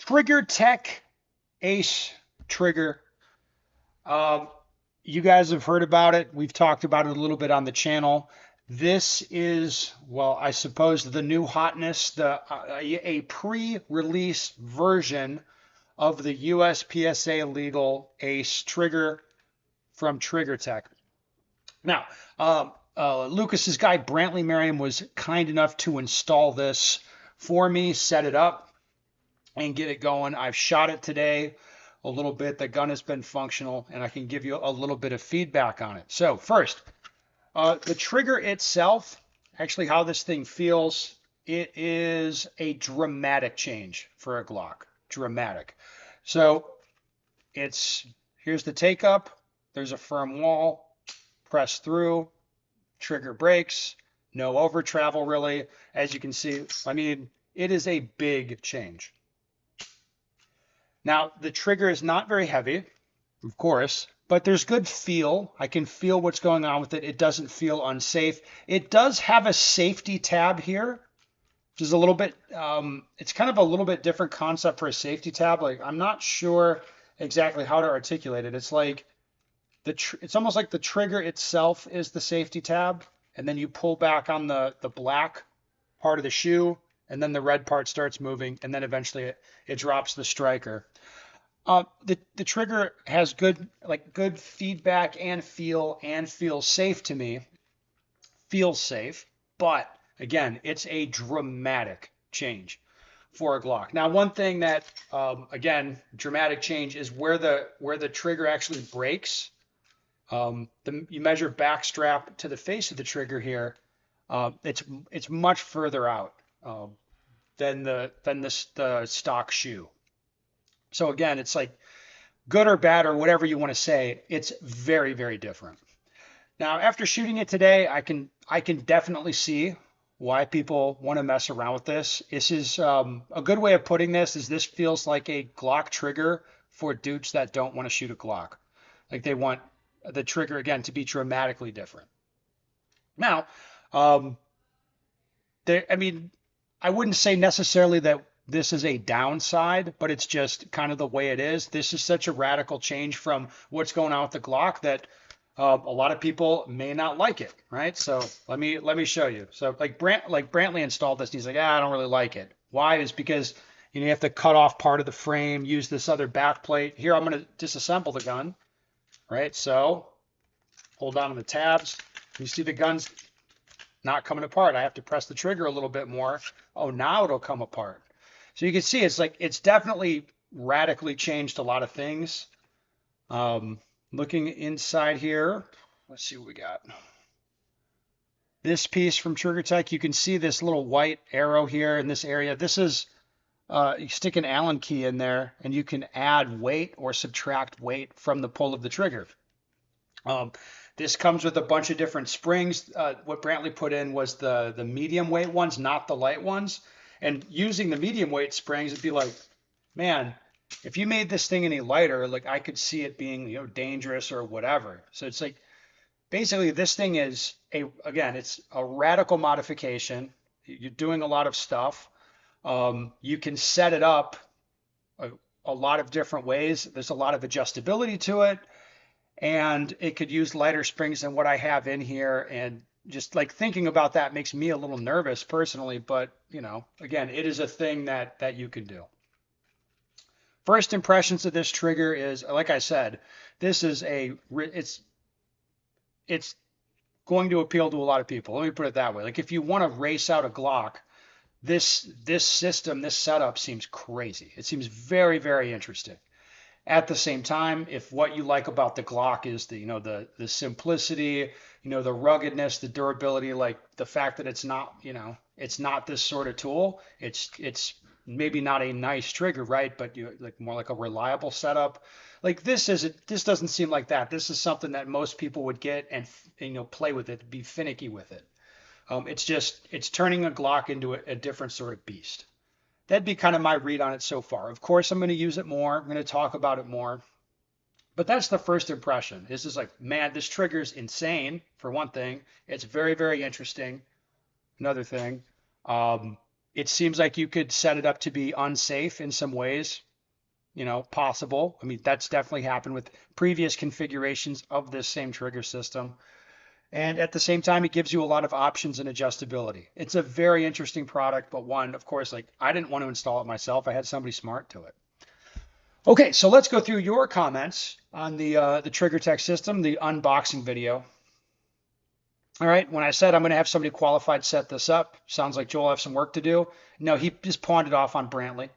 Trigger Tech Ace trigger. Um, you guys have heard about it. We've talked about it a little bit on the channel. This is, well, I suppose the new hotness, a pre-release version of the USPSA legal Ace trigger from Trigger Tech. Now, Lucas's guy Brantley Merriam was kind enough to install this for me, set it up, and get it going. I've shot it today a little bit. The gun has been functional, and I can give you a little bit of feedback on it. So first, the trigger itself, actually how this thing feels, it is a dramatic change for a Glock. Dramatic. So here's the take up. There's a firm wall. Press through. Trigger breaks. No over travel really. As you can see, I mean, it is a big change. Now, the trigger is not very heavy, of course, but there's good feel. I can feel what's going on with it. It doesn't feel unsafe. It does have a safety tab here, which is a little bit, it's kind of a little bit different concept for a safety tab. Like, I'm not sure exactly how to articulate it. It's like, it's almost like the trigger itself is the safety tab, and then you pull back on the black part of the shoe, and then the red part starts moving, and then eventually it drops the striker. The trigger has good feedback and feels safe to me. Feels safe, but again, it's a dramatic change for a Glock. Now, one thing that again, dramatic change is where the trigger actually breaks. You measure back strap to the face of the trigger here. It's much further out than the stock shoe. So again, it's like good or bad or whatever you want to say. It's very, very different. Now, after shooting it today, I can definitely see why people want to mess around with this. This is a good way of putting this feels like a Glock trigger for dudes that don't want to shoot a Glock. Like they want the trigger again to be dramatically different. Now, I mean, I wouldn't say necessarily that this is a downside, but it's just kind of the way it is. This is such a radical change from what's going on with the Glock that a lot of people may not like it, right? So let me show you. So like Brantley installed this, and he's like, I don't really like it. Why? Is because you have to cut off part of the frame, use this other back plate. Here I'm going to disassemble the gun, right? So hold down on the tabs. You see the gun's not coming apart. I have to press the trigger a little bit more. Oh, now it'll come apart. So you can see it's definitely radically changed a lot of things. Looking inside here, let's see what we got. This piece from Trigger Tech, you can see this little white arrow here in this area. This is, you stick an Allen key in there and you can add weight or subtract weight from the pull of the trigger. This comes with a bunch of different springs. What Brantley put in was the medium weight ones, not the light ones. And using the medium weight springs, it'd be like, man, if you made this thing any lighter, like I could see it being, dangerous or whatever. So it's like, basically this thing is it's a radical modification. You're doing a lot of stuff. You can set it up a lot of different ways. There's a lot of adjustability to it. And it could use lighter springs than what I have in here. And just like thinking about that makes me a little nervous personally, but again, it is a thing that you can do. First impressions of this trigger is, like I said, this is it's going to appeal to a lot of people. Let me put it that way. Like if you want to race out a Glock, this system, this setup seems crazy. It seems very, very interesting. At the same time, if what you like about the Glock is the simplicity, the ruggedness, the durability, like the fact that it's not this sort of tool, it's maybe not a nice trigger, right? But like more like a reliable setup. Like this doesn't seem like that. This is something that most people would get and play with it, be finicky with it. It's turning a Glock into a different sort of beast. That'd be kind of my read on it so far. Of course, I'm going to use it more. I'm going to talk about it more. But that's the first impression. This is like, man, this trigger's insane, for one thing. It's very, very interesting. Another thing, It seems like you could set it up to be unsafe in some ways, possible. I mean, that's definitely happened with previous configurations of this same trigger system. And at the same time, it gives you a lot of options and adjustability. It's a very interesting product, but one, of course, like I didn't want to install it myself. I had somebody smart to it. Okay, so let's go through your comments on the Trigger Tech system, the unboxing video. All right, when I said I'm going to have somebody qualified set this up, sounds like Joel have some work to do. No, he just pawned it off on Brantley.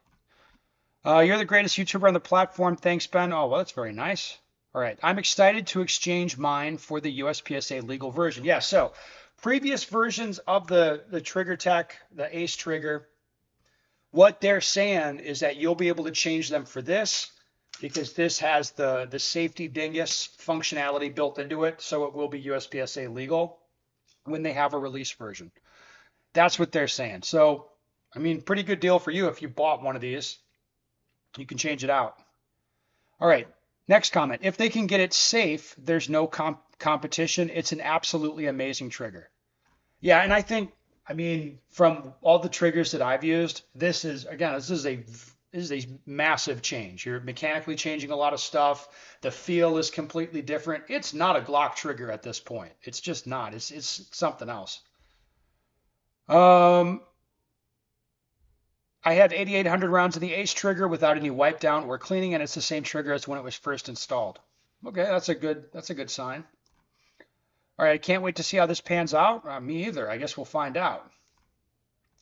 You're the greatest YouTuber on the platform. Thanks, Ben. Oh, well, that's very nice. All right, I'm excited to exchange mine for the USPSA legal version. Yeah, so previous versions of the Trigger Tech, the Ace Trigger, what they're saying is that you'll be able to change them for this because this has the safety dingus functionality built into it, so it will be USPSA legal when they have a release version. That's what they're saying. So, I mean, pretty good deal for you if you bought one of these. You can change it out. All right, next comment. If they can get it safe, there's no competition. It's an absolutely amazing trigger. Yeah, and I mean, from all the triggers that I've used, this is a massive change. You're mechanically changing a lot of stuff. The feel is completely different. It's not a Glock trigger at this point. It's just not. It's something else. I have 8,800 rounds of the Ace trigger without any wipe down or cleaning, and it's the same trigger as when it was first installed. Okay, that's a good sign. All right, I can't wait to see how this pans out. Me either. I guess we'll find out.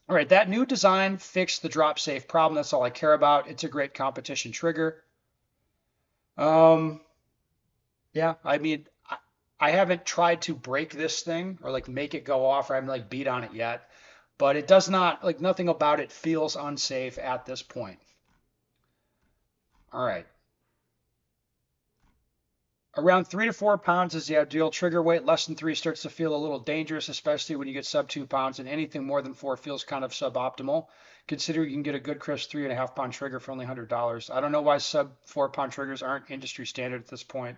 All right, that new design fixed the drop safe problem. That's all I care about. It's a great competition trigger. Yeah, I mean, I haven't tried to break this thing or like make it go off or I haven't like beat on it yet, but it does not, like nothing about it feels unsafe at this point. All right. Around 3 to 4 pounds is the ideal trigger weight. Less than 3 starts to feel a little dangerous, especially when you get sub 2 pounds, and anything more than 4 feels kind of suboptimal. Consider you can get a good crisp 3.5 pound trigger for only $100. I don't know why sub 4 pound triggers aren't industry standard at this point.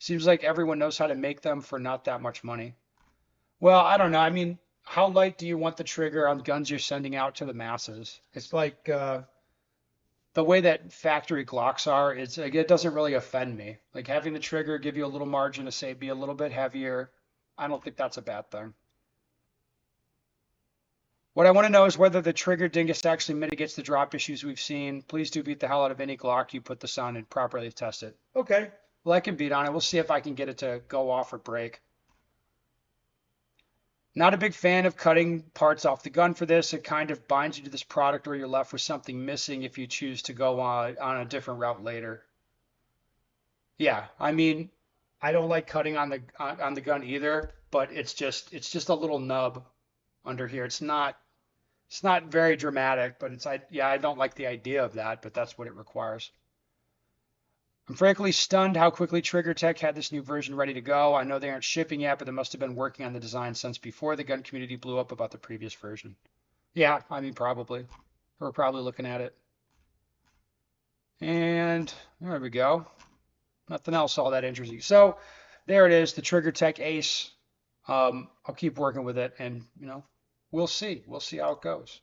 Seems like everyone knows how to make them for not that much money. Well, I don't know. I mean, how light do you want the trigger on guns you're sending out to the masses? It's like the way that factory Glocks are, it's like it doesn't really offend me. Like having the trigger give you a little margin to say be a little bit heavier. I don't think that's a bad thing. What I want to know is whether the trigger dingus actually mitigates the drop issues we've seen. Please do beat the hell out of any Glock you put this on and properly test it. Okay. Well, I can beat on it. We'll see if I can get it to go off or break. Not a big fan of cutting parts off the gun for this. It kind of binds you to this product or you're left with something missing if you choose to go on a different route later. Yeah, I mean, I don't like cutting on the gun either, but it's just a little nub under here. It's not very dramatic, but yeah, I don't like the idea of that, but that's what it requires. I'm frankly stunned how quickly Trigger Tech had this new version ready to go. I know they aren't shipping yet, but they must have been working on the design since before the gun community blew up about the previous version. Yeah, I mean, probably. We're probably looking at it. And there we go. Nothing else all that interesting. So there it is, the Trigger Tech Ace. I'll keep working with it and, we'll see. We'll see how it goes.